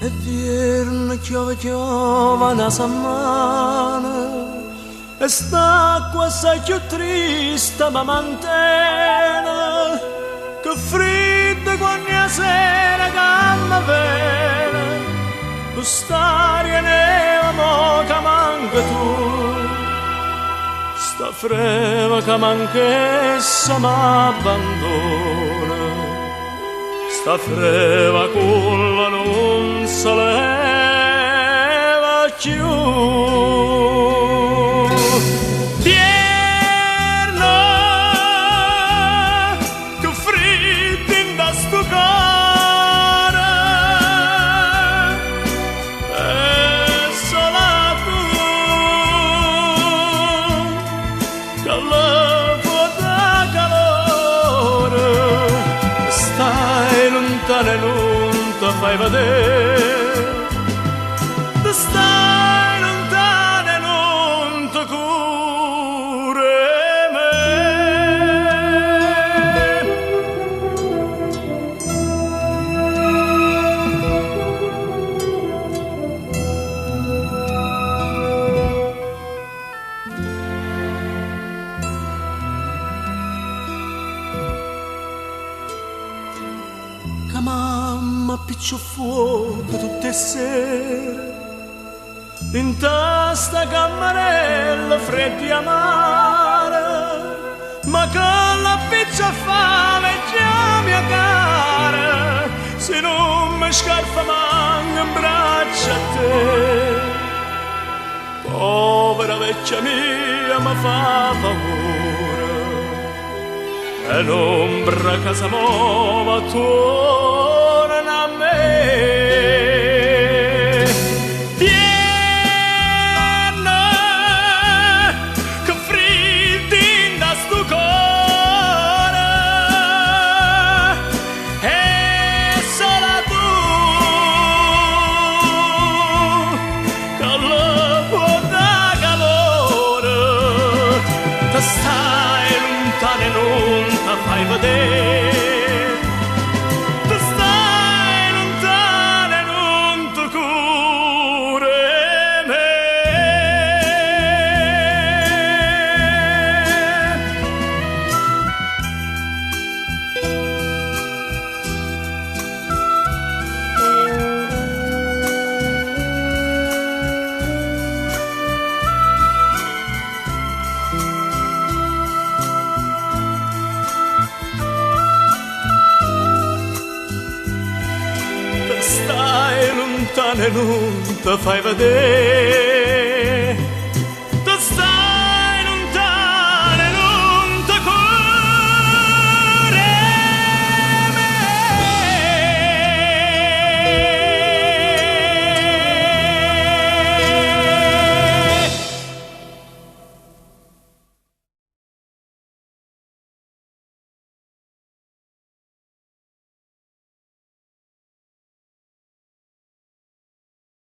E vierne chiove una settimana e st'acqua assai più triste ma mantena che fredda ogni sera canna vera quest'aria neva che manca tu sta freva che manca essa m'abbandona sta freva culla non se leva più Pierno che freddo in da sto cuore e sola tu che la può da calore stai lontana e non ti fai vedere ti stai lontana e non ti curi me che mamma piccio fuoco tutte sere in tasta cammarella freddi amare ma che la pizza fame già mia cara se non mi scarfa manca in braccia a te povera vecchia mia mi fa paura e l'ombra casa nuova torna a me Viene che freddo in da sto cuore e sola tu che la può da calore te stai lontana e non ti fai vedere te stai lontana e non ti curi me te stai lontana e non ti fai vedere